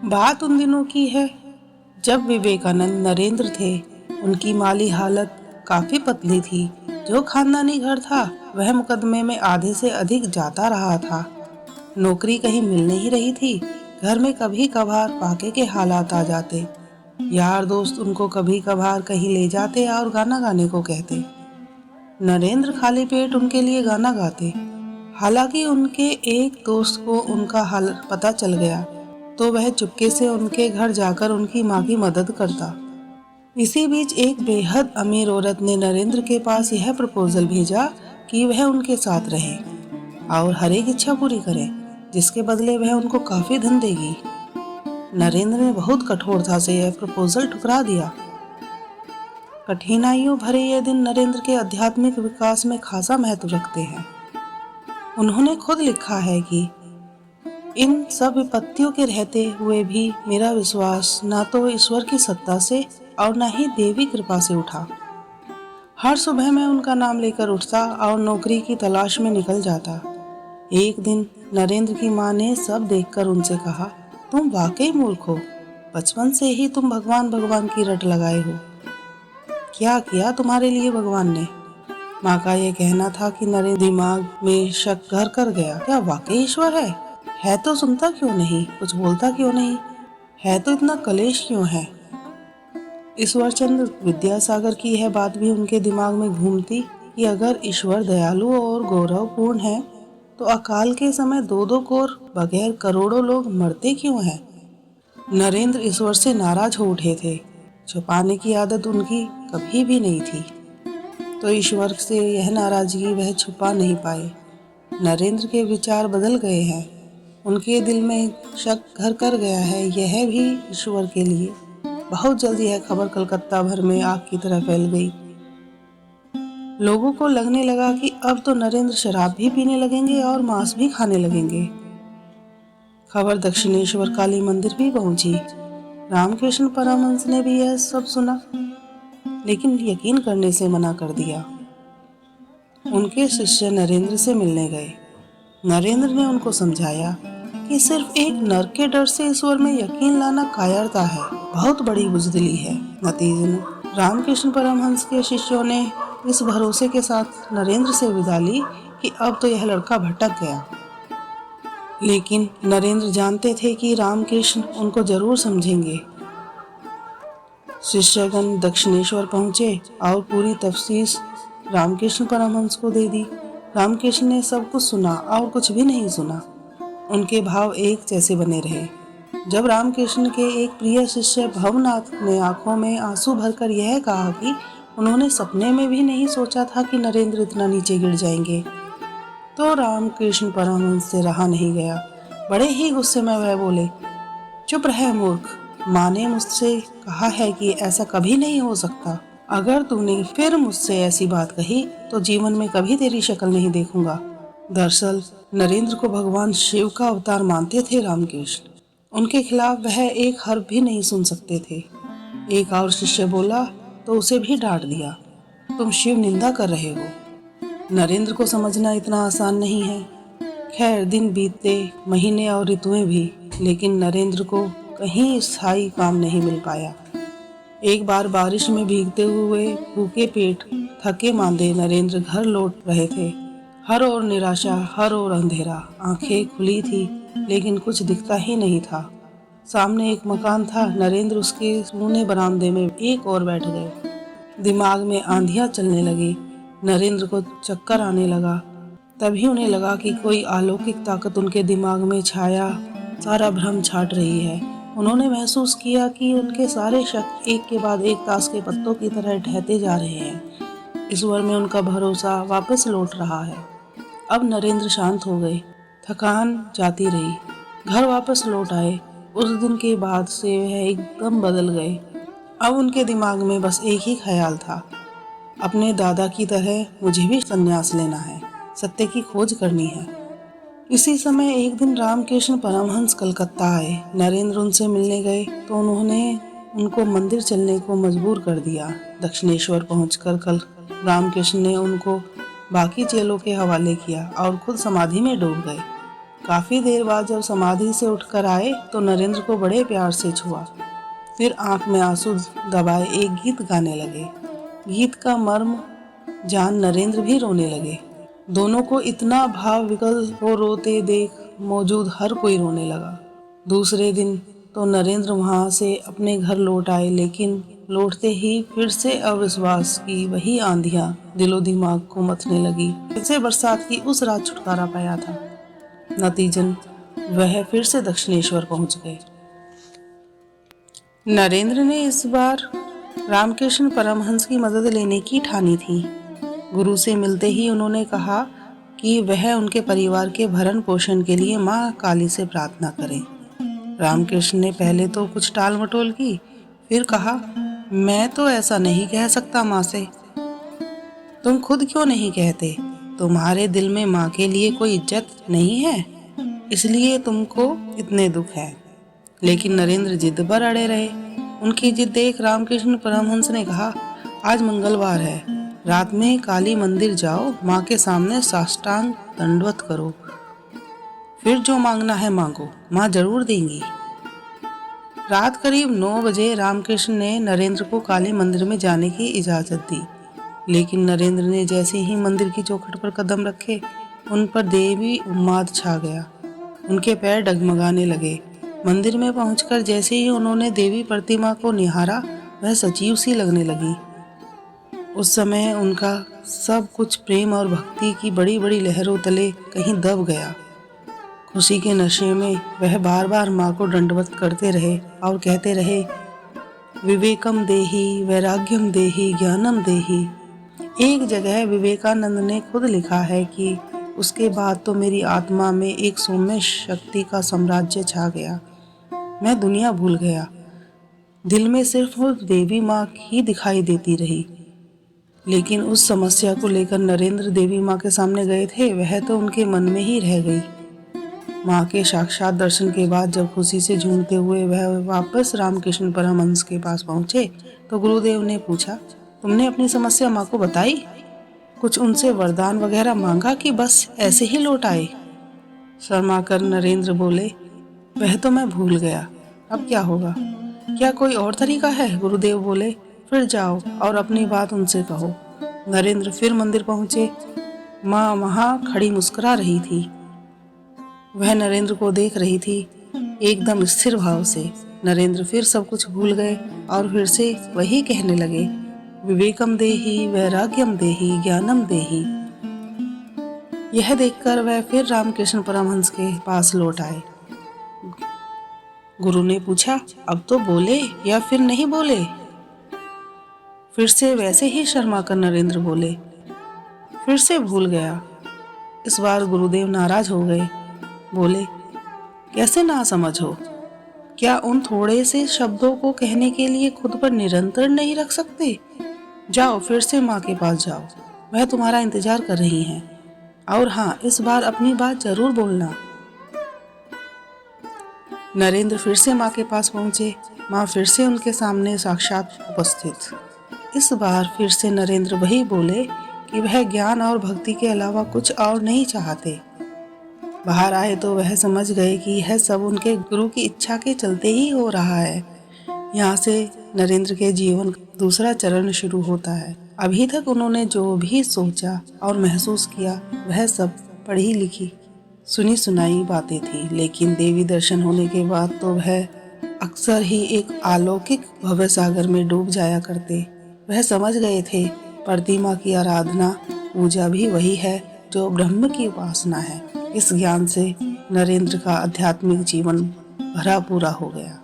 बात उन दिनों की है जब विवेकानंद नरेंद्र थे। उनकी माली हालत काफी पतली थी। जो खानदानी घर था वह मुकदमे में आधे से अधिक जाता रहा था। नौकरी कहीं मिल नहीं रही थी। घर में कभी कभार पाके के हालात आ जाते। यार दोस्त उनको कभी कभार कहीं ले जाते और गाना गाने को कहते। नरेंद्र खाली पेट उनके लिए गाना गाते। हालांकि उनके एक दोस्त को उनका हाल पता चल गया तो वह चुपके से उनके घर जाकर उनकी माँ की मदद करता। इसी बीच एक बेहद अमीर औरत ने नरेंद्र के पास यह प्रपोजल भेजा कि वह उनके साथ रहे और हर एक इच्छा पूरी करे, जिसके बदले वह उनको काफी धन देगी। नरेंद्र ने बहुत कठोरता से यह प्रपोजल ठुकरा दिया। कठिनाइयों भरे ये दिन नरेंद्र के आध्यात्मिक विकास में खासा महत्व रखते हैं। उन्होंने खुद लिखा है कि इन सब विपत्तियों के रहते हुए भी मेरा विश्वास ना तो ईश्वर की सत्ता से और न ही देवी कृपा से उठा। हर सुबह मैं उनका नाम लेकर उठता और नौकरी की तलाश में निकल जाता। एक दिन नरेंद्र की माँ ने सब देखकर उनसे कहा, तुम वाकई मूर्ख हो। बचपन से ही तुम भगवान भगवान की रट लगाए हो। क्या किया तुम्हारे लिए भगवान ने? माँ का यह कहना था कि नरेंद्र दिमाग में शक घर कर गया। क्या वाकई ईश्वर है? है तो सुनता क्यों नहीं, कुछ बोलता क्यों नहीं, है तो इतना कलेश क्यों है? ईश्वर चंद्र विद्यासागर की यह बात भी उनके दिमाग में घूमती कि अगर ईश्वर दयालु और गौरवपूर्ण है तो अकाल के समय दो दो कोर बगैर करोड़ों लोग मरते क्यों हैं? नरेंद्र ईश्वर से नाराज हो उठे थे। छुपाने की आदत उनकी कभी भी नहीं थी, तो ईश्वर से यह नाराजगी वह छुपा नहीं पाए। नरेंद्र के विचार बदल गए हैं। उनके दिल में शक घर कर गया है, यह भी ईश्वर के लिए। बहुत जल्दी यह खबर कलकत्ता भर में आग की तरह फैल गई। लोगों को लगने लगा कि अब तो नरेंद्र शराब भी पीने लगेंगे और मांस भी खाने लगेंगे। खबर दक्षिणेश्वर काली मंदिर भी पहुंची। रामकृष्ण परमहंस ने भी यह सब सुना, लेकिन यकीन करने से मना कर दिया। उनके शिष्य नरेंद्र से मिलने गए। नरेंद्र ने उनको समझाया कि सिर्फ एक नर के डर से ईश्वर में यकीन लाना कायरता है, बहुत बड़ी बुज़दिली है। नतीजन रामकृष्ण परमहंस के शिष्यों ने इस भरोसे के साथ नरेंद्र से विदा ली कि अब तो यह लड़का भटक गया। लेकिन नरेंद्र जानते थे कि रामकृष्ण उनको जरूर समझेंगे। शिष्यगण दक्षिणेश्वर पहुंचे और पूरी तफसीस रामकृष्ण परमहंस को दे दी। रामकृष्ण ने सब कुछ सुना और कुछ भी नहीं सुना। उनके भाव एक जैसे बने रहे। जब रामकृष्ण के एक प्रिय शिष्य भवनाथ ने आंखों में आंसू भरकर यह कहा कि उन्होंने सपने में भी नहीं सोचा था कि नरेंद्र इतना नीचे गिर जाएंगे, तो रामकृष्ण परमहंस से रहा नहीं गया। बड़े ही गुस्से में वह बोले, चुप रहे मूर्ख। माँ ने मुझसे कहा है कि ऐसा कभी नहीं हो सकता। अगर तूने फिर मुझसे ऐसी बात कही तो जीवन में कभी तेरी शक्ल नहीं देखूंगा। दरअसल नरेंद्र को भगवान शिव का अवतार मानते थे रामकृष्ण। उनके खिलाफ वह एक हर्फ भी नहीं सुन सकते थे। एक और शिष्य बोला तो उसे भी डांट दिया, तुम शिव निंदा कर रहे हो। नरेंद्र को समझना इतना आसान नहीं है। खैर दिन बीतते, महीने और ऋतुएं भी, लेकिन नरेंद्र को कहीं स्थायी काम नहीं मिल पाया। एक बार बारिश में भीगते हुए भूखे पेट थके मांदे नरेंद्र घर लौट रहे थे। हर ओर निराशा, हर ओर अंधेरा। आंखें खुली थी लेकिन कुछ दिखता ही नहीं था। सामने एक मकान था। नरेंद्र उसके सूने बरामदे में एक और बैठ गए। दिमाग में आंधियां चलने लगी। नरेंद्र को चक्कर आने लगा। तभी उन्हें लगा कि कोई अलौकिक ताकत उनके दिमाग में छाया सारा भ्रम छाट रही है। उन्होंने महसूस किया कि उनके सारे शक एक के बाद एक ताश के पत्तों की तरह ढहते जा रहे हैं। ईश्वर में उनका भरोसा वापस लौट रहा है। अब नरेंद्र शांत हो गए। थकान जाती रही। घर वापस लौट आए। उस दिन के बाद से वह एकदम बदल गए। अब उनके दिमाग में बस एक ही ख्याल था, अपने दादा की तरह मुझे भी संन्यास लेना है, सत्य की खोज करनी है। इसी समय एक दिन रामकृष्ण परमहंस कलकत्ता आए। नरेंद्र उनसे मिलने गए तो उन्होंने उनको मंदिर चलने को मजबूर कर दिया। दक्षिणेश्वर पहुंचकर कल रामकृष्ण ने उनको बाकी चेलों के हवाले किया और खुद समाधि में डूब गए। काफी देर बाद जब समाधि से उठकर आए तो नरेंद्र को बड़े प्यार से छुआ। फिर आंख में आंसू दबाए एक गीत गाने लगे। गीत का मर्म जान नरेंद्र भी रोने लगे। दोनों को इतना भाव विकल हो रोते देख मौजूद हर कोई रोने लगा। दूसरे दिन तो नरेंद्र वहां से अपने घर लौट आए, लेकिन लौटते ही फिर से अविश्वास की वही आंधियां दिलो दिमाग को मथने लगी। फिर से बरसात की उस रात छुटकारा पाया था। नतीजन वह फिर से दक्षिणेश्वर पहुंच गए। नरेंद्र ने इस बार रामकृष्ण परमहंस की मदद लेने की ठानी थी। गुरु से मिलते ही उन्होंने कहा कि वह उनके परिवार के भरण पोषण के लिए माँ काली से प्रार्थना करें। रामकृष्ण ने पहले तो कुछ टाल मटोल की, फिर कहा, मैं तो ऐसा नहीं कह सकता माँ से। तुम खुद क्यों नहीं कहते? तुम्हारे दिल में माँ के लिए कोई इज्जत नहीं है, इसलिए तुमको इतने दुख है। लेकिन नरेंद्र जिद पर अड़े रहे। उनकी जिद देख रामकृष्ण परमहंस ने कहा, आज मंगलवार है, रात में काली मंदिर जाओ, माँ के सामने साष्टांग दंडवत करो, फिर जो मांगना है मांगो, माँ जरूर देंगी। रात करीब 9 बजे रामकृष्ण ने नरेंद्र को काली मंदिर में जाने की इजाजत दी। लेकिन नरेंद्र ने जैसे ही मंदिर की चौखट पर कदम रखे, उन पर देवी उन्माद छा गया। उनके पैर डगमगाने लगे। मंदिर में पहुंचकर जैसे ही उन्होंने देवी प्रतिमा को निहारा, वह सजीव सी लगने लगी। उस समय उनका सब कुछ प्रेम और भक्ति की बड़ी बड़ी लहरों तले कहीं दब गया। खुशी के नशे में वह बार बार माँ को दंडवत करते रहे और कहते रहे, विवेकम देहि वैराग्यम देहि ज्ञानम देहि। एक जगह विवेकानंद ने खुद लिखा है कि उसके बाद तो मेरी आत्मा में एक सौम्य शक्ति का साम्राज्य छा गया। मैं दुनिया भूल गया। दिल में सिर्फ वो देवी माँ ही दिखाई देती रही। लेकिन उस समस्या को लेकर नरेंद्र देवी माँ के सामने गए थे, वह तो उनके मन में ही रह गई। माँ के साक्षात दर्शन के बाद जब खुशी से झूमते हुए वह वापस रामकृष्ण परमहंस के पास पहुंचे तो गुरुदेव ने पूछा, तुमने अपनी समस्या माँ को बताई? कुछ उनसे वरदान वगैरह मांगा कि बस ऐसे ही लौट आए? शर्मा कर नरेंद्र बोले, वह तो मैं भूल गया, अब क्या होगा? क्या कोई और तरीका है? गुरुदेव बोले, फिर जाओ और अपनी बात उनसे कहो। नरेंद्र फिर मंदिर पहुंचे। माँ वहां खड़ी मुस्कुरा रही थी। वह नरेंद्र को देख रही थी एकदम स्थिर भाव से। नरेंद्र फिर सब कुछ भूल गए और फिर से वही कहने लगे, विवेकम देहि वैराग्यम देहि ज्ञानम देहि। यह देखकर वह फिर रामकृष्ण परमहंस के पास लौट आए। गुरु ने पूछा, अब तो बोले या फिर नहीं बोले? फिर से वैसे ही शर्मा कर नरेंद्र बोले, फिर से भूल गया। इस बार गुरुदेव नाराज हो गए। बोले, कैसे ना समझ हो? क्या उन थोड़े से शब्दों को कहने के लिए खुद पर निरंतर नहीं रख सकते? जाओ फिर से माँ के पास जाओ, वह तुम्हारा इंतजार कर रही हैं। और हाँ, इस बार अपनी बात जरूर बोलना। नरेंद्र फिर से माँ के पास पहुंचे। माँ फिर से उनके सामने साक्षात उपस्थित। इस बार फिर से नरेंद्र वही बोले कि वह ज्ञान और भक्ति के अलावा कुछ और नहीं चाहते। बाहर आए तो वह समझ गए कि यह सब उनके गुरु की इच्छा के चलते ही हो रहा है। यहाँ से नरेंद्र के जीवन का दूसरा चरण शुरू होता है। अभी तक उन्होंने जो भी सोचा और महसूस किया वह सब पढ़ी लिखी सुनी सुनाई बातें थी, लेकिन देवी दर्शन होने के बाद तो वह अक्सर ही एक अलौकिक भव सागर में डूब जाया करते। वह समझ गए थे प्रतिमा की आराधना पूजा भी वही है जो ब्रह्म की उपासना है। इस ज्ञान से नरेंद्र का आध्यात्मिक जीवन भरा पूरा हो गया।